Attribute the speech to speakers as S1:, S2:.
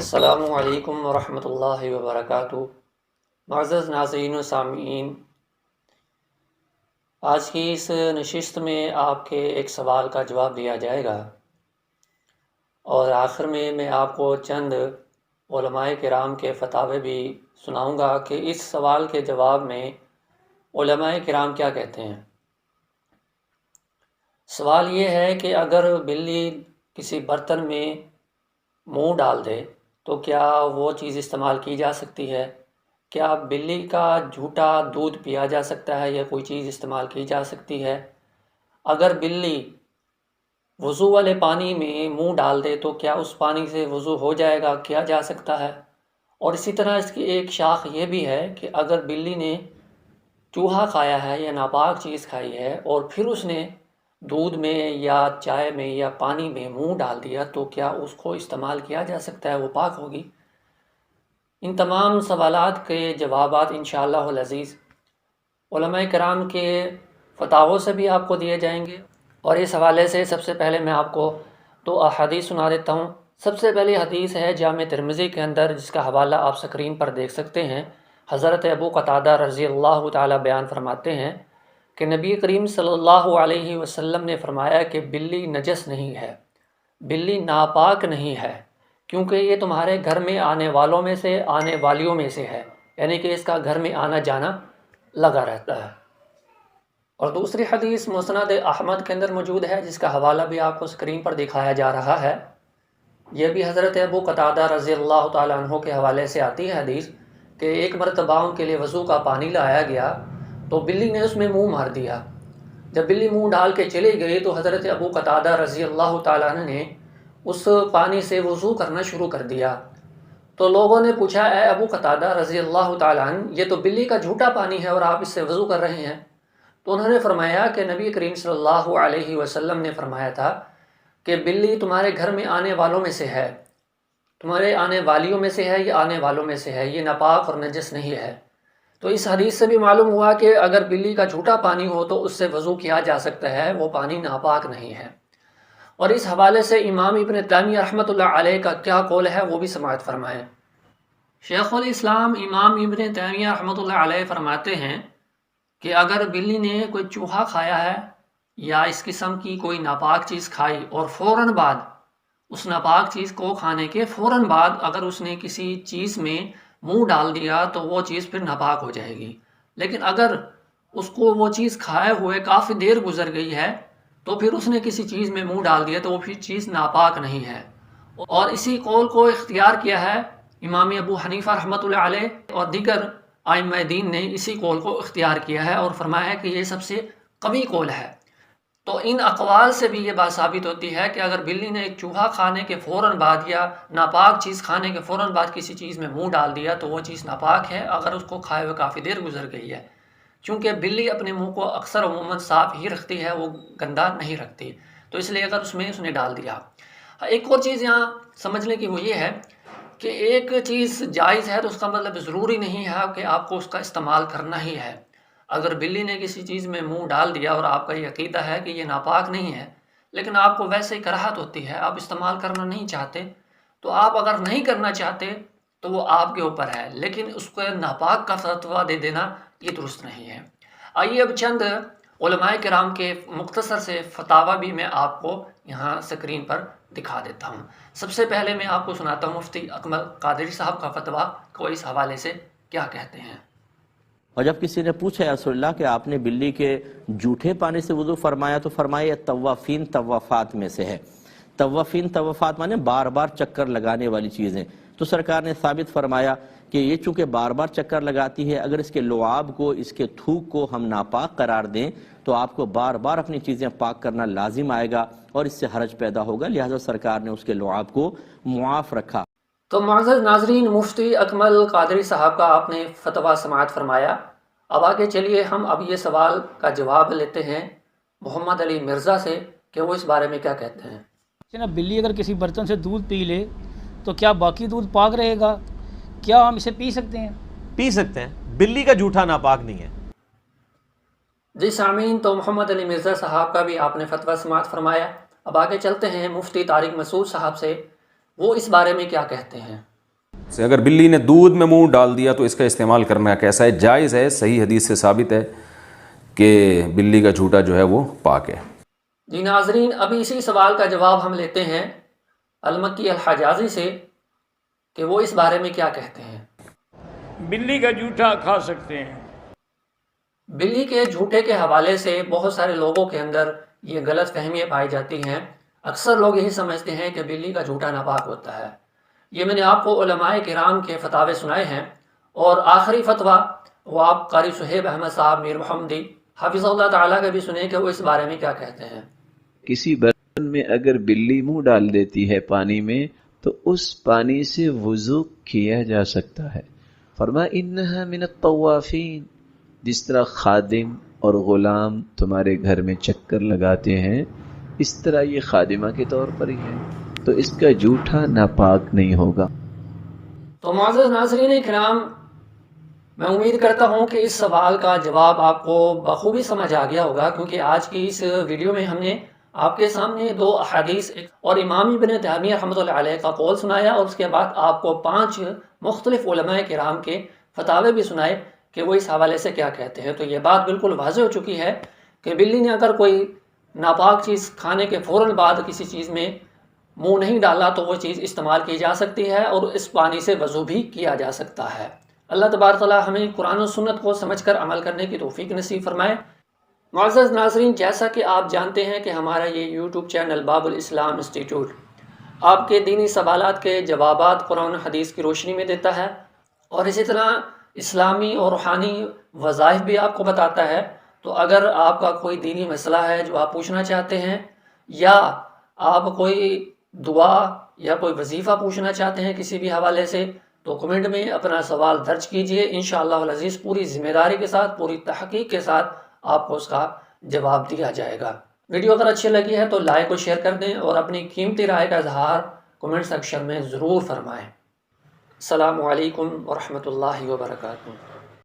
S1: السلام علیکم ورحمۃ اللہ وبرکاتہ۔ معزز ناظرین و سامعین، آج کی اس نشست میں آپ کے ایک سوال کا جواب دیا جائے گا، اور آخر میں آپ کو چند علماء کرام کے فتاوے بھی سناؤں گا کہ اس سوال کے جواب میں علماء کرام کیا کہتے ہیں۔ سوال یہ ہے کہ اگر بلی کسی برتن میں منہ ڈال دے تو کیا وہ چیز استعمال کی جا سکتی ہے؟ کیا بلی کا جھوٹا دودھ پیا جا سکتا ہے یا کوئی چیز استعمال کی جا سکتی ہے؟ اگر بلی وضو والے پانی میں منہ ڈال دے تو کیا اس پانی سے وضو ہو جائے گا، کیا جا سکتا ہے؟ اور اسی طرح اس کی ایک شاخ یہ بھی ہے کہ اگر بلی نے چوہا کھایا ہے یا ناپاک چیز کھائی ہے اور پھر اس نے دودھ میں یا چائے میں یا پانی میں منہ ڈال دیا تو کیا اس کو استعمال کیا جا سکتا ہے، وہ پاک ہوگی؟ ان تمام سوالات کے جوابات انشاءاللہ العزیز علماء کرام کے فتاووں سے بھی آپ کو دیے جائیں گے۔ اور اس حوالے سے سب سے پہلے میں آپ کو دو احادیث سنا دیتا ہوں۔ سب سے پہلی حدیث ہے جامع ترمذی کے اندر، جس کا حوالہ آپ سکرین پر دیکھ سکتے ہیں۔ حضرت ابو قتادہ رضی اللہ تعالی بیان فرماتے ہیں کہ نبی کریم صلی اللہ علیہ وسلم نے فرمایا کہ بلی نجس نہیں ہے، بلی ناپاک نہیں ہے، کیونکہ یہ تمہارے گھر میں آنے والوں میں سے، آنے والیوں میں سے ہے، یعنی کہ اس کا گھر میں آنا جانا لگا رہتا ہے۔ اور دوسری حدیث مسند احمد کے اندر موجود ہے، جس کا حوالہ بھی آپ کو سکرین پر دکھایا جا رہا ہے۔ یہ بھی حضرت ابو قتادہ رضی اللہ تعالیٰ عنہ کے حوالے سے آتی ہے حدیث کہ ایک مرتبہ ان کے لیے وضو کا پانی لایا گیا تو بلی نے اس میں منہ مار دیا۔ جب بلی منہ ڈال کے چلی گئی تو حضرت ابو قتادہ رضی اللہ تعالیٰ عنہ نے اس پانی سے وضو کرنا شروع کر دیا۔ تو لوگوں نے پوچھا، اے ابو قتادہ رضی اللہ تعالیٰ عنہ، یہ تو بلی کا جھوٹا پانی ہے اور آپ اس سے وضو کر رہے ہیں؟ تو انہوں نے فرمایا کہ نبی کریم صلی اللہ علیہ وسلم نے فرمایا تھا کہ بلی تمہارے گھر میں آنے والوں میں سے ہے، تمہارے آنے والیوں میں سے ہے، یہ آنے والوں میں سے ہے، یہ ناپاک اور نجس نہیں ہے۔ تو اس حدیث سے بھی معلوم ہوا کہ اگر بلی کا جھوٹا پانی ہو تو اس سے وضو کیا جا سکتا ہے، وہ پانی ناپاک نہیں ہے۔ اور اس حوالے سے امام ابن تیمیہ رحمۃ اللہ علیہ کا کیا قول ہے وہ بھی سماعت فرمائیں۔ شیخ الاسلام امام ابن تیمیہ رحمۃ اللہ علیہ فرماتے ہیں کہ اگر بلی نے کوئی چوہا کھایا ہے یا اس قسم کی کوئی ناپاک چیز کھائی اور فوراً بعد اس ناپاک چیز کو کھانے کے فوراً بعد اگر اس نے کسی چیز میں منہ ڈال دیا تو وہ چیز پھر ناپاک ہو جائے گی، لیکن اگر اس کو وہ چیز کھائے ہوئے کافی دیر گزر گئی ہے تو پھر اس نے کسی چیز میں منہ ڈال دیا تو وہ پھر چیز ناپاک نہیں ہے۔ اور اسی قول کو اختیار کیا ہے امام ابو حنیفہ رحمۃ اللہ علیہ، اور دیگر ائمہ دین نے اسی قول کو اختیار کیا ہے اور فرمایا ہے کہ یہ سب سے قوی قول ہے۔ تو ان اقوال سے بھی یہ بات ثابت ہوتی ہے کہ اگر بلی نے ایک چوہا کھانے کے فوراً بعد یا ناپاک چیز کھانے کے فوراً بعد کسی چیز میں منہ ڈال دیا تو وہ چیز ناپاک ہے، اگر اس کو کھائے ہوئے کافی دیر گزر گئی ہے، چونکہ بلی اپنے منہ کو اکثر عموماً صاف ہی رکھتی ہے، وہ گندا نہیں رکھتی، تو اس لیے اگر اس نے ڈال دیا۔ ایک اور چیز یہاں سمجھنے کی وہ یہ ہے کہ ایک چیز جائز ہے تو اس کا مطلب ضروری نہیں ہے کہ آپ کو اس کا استعمال کرنا ہی ہے۔ اگر بلی نے کسی چیز میں منہ ڈال دیا اور آپ کا یہ عقیدہ ہے کہ یہ ناپاک نہیں ہے، لیکن آپ کو ویسے ہی کراہت ہوتی ہے، آپ استعمال کرنا نہیں چاہتے، تو آپ اگر نہیں کرنا چاہتے تو وہ آپ کے اوپر ہے، لیکن اس کو ناپاک کا فتویٰ دے دینا یہ درست نہیں ہے۔ آئیے اب چند علماء کرام کے مختصر سے فتاوی بھی میں آپ کو یہاں سکرین پر دکھا دیتا ہوں۔ سب سے پہلے میں آپ کو سناتا ہوں مفتی اکمل قادری صاحب کا فتویٰ کو اس حوالے سے کیا کہتے ہیں۔
S2: اور جب کسی نے پوچھا یا رسول اللہ کہ آپ نے بلی کے جھوٹے پانی سے وضو فرمایا تو فرمایا یہ طوافین طوافات میں سے ہے۔ طوافین طوافات مانے بار بار چکر لگانے والی چیزیں، تو سرکار نے ثابت فرمایا کہ یہ چونکہ بار بار چکر لگاتی ہے، اگر اس کے لعاب کو، اس کے تھوک کو ہم ناپاک قرار دیں تو آپ کو بار بار اپنی چیزیں پاک کرنا لازم آئے گا اور اس سے حرج پیدا ہوگا، لہذا سرکار نے اس کے لعاب کو معاف رکھا۔
S1: تو معزز ناظرین، مفتی اکمل قادری صاحب کا آپ نے فتویٰ سماعت فرمایا۔ اب آگے چلیے ہم اب یہ سوال کا جواب لیتے ہیں محمد علی مرزا سے کہ وہ اس بارے میں کیا کہتے ہیں۔
S3: جناب، بلی اگر کسی برتن سے دودھ پی لے تو کیا باقی دودھ پاک رہے گا؟ کیا ہم اسے پی سکتے ہیں؟
S4: پی سکتے ہیں، بلی کا جھوٹا ناپاک نہیں ہے۔
S1: جی سامعین، تو محمد علی مرزا صاحب کا بھی آپ نے فتویٰ سماعت فرمایا۔ اب آگے چلتے ہیں مفتی طارق مسعود صاحب سے، وہ اس بارے میں کیا کہتے ہیں۔
S5: سے اگر بلی نے دودھ میں منہ ڈال دیا تو اس کا استعمال کرنا کیسا ہے؟ جائز ہے، صحیح حدیث سے ثابت ہے کہ بلی کا جھوٹا جو ہے وہ پاک ہے۔
S1: جی ناظرین، ابھی اسی سوال کا جواب ہم لیتے ہیں المکی الحجازی سے کہ وہ اس بارے میں کیا کہتے ہیں۔
S6: بلی کا جھوٹا کھا سکتے ہیں؟
S1: بلی کے جھوٹے کے حوالے سے بہت سارے لوگوں کے اندر یہ غلط فہمیاں پائی جاتی ہیں۔ اکثر لوگ یہی سمجھتے ہیں کہ بلی کا جھوٹا ناپاک ہوتا ہے۔ یہ میں نے آپ کو علماء کرام کے فتاوے سنائے ہیں، اور آخری فتویٰ وہ آپ قاری صہیب احمد صاحب میر محمدی حافظ اللہ تعالیٰ کا بھی سنیں کہ وہ اس بارے میں کیا کہتے ہیں۔
S7: کسی برتن میں اگر بلی منہ ڈال دیتی ہے پانی میں تو اس پانی سے وضو کیا جا سکتا ہے۔ فرمایا انہا من الطوافین، جس طرح خادم اور غلام تمہارے گھر میں چکر لگاتے ہیں اس طرح یہ خادمہ کے طور پر ہی ہے، تو اس کا جھوٹا ناپاک نہیں ہوگا۔
S1: تو معزز ناظرین کرام، میں امید کرتا ہوں کہ اس سوال کا جواب آپ کو بخوبی سمجھ آ گیا ہوگا، کیونکہ آج کی اس ویڈیو میں ہم نے آپ کے سامنے 2 احادیث اور امام ابن تیمیہ رحمۃ اللہ علیہ کا قول سنایا، اور اس کے بعد آپ کو 5 مختلف علماء کرام کے فتاوے بھی سنائے کہ وہ اس حوالے سے کیا کہتے ہیں۔ تو یہ بات بالکل واضح ہو چکی ہے کہ بلی نے اگر کوئی ناپاک چیز کھانے کے فوراً بعد کسی چیز میں منہ نہیں ڈالا تو وہ چیز استعمال کی جا سکتی ہے، اور اس پانی سے وضو بھی کیا جا سکتا ہے۔ اللہ تبارک تعالیٰ ہمیں قرآن و سنت کو سمجھ کر عمل کرنے کی توفیق نصیب فرمائے۔ معزز ناظرین، جیسا کہ آپ جانتے ہیں کہ ہمارا یہ یوٹیوب چینل باب الاسلام انسٹیٹیوٹ آپ کے دینی سوالات کے جوابات قرآن و حدیث کی روشنی میں دیتا ہے، اور اسی طرح اسلامی اور روحانی وظائف بھی آپ کو بتاتا ہے۔ تو اگر آپ کا کوئی دینی مسئلہ ہے جو آپ پوچھنا چاہتے ہیں، یا آپ کوئی دعا یا کوئی وظیفہ پوچھنا چاہتے ہیں کسی بھی حوالے سے، تو کمنٹ میں اپنا سوال درج کیجئے۔ انشاءاللہ العزیز پوری ذمہ داری کے ساتھ، پوری تحقیق کے ساتھ آپ کو اس کا جواب دیا جائے گا۔ ویڈیو اگر اچھی لگی ہے تو لائک اور شیئر کر دیں، اور اپنی قیمتی رائے کا اظہار کمنٹ سیکشن میں ضرور فرمائیں۔ السلام علیکم ورحمۃ اللہ وبرکاتہ۔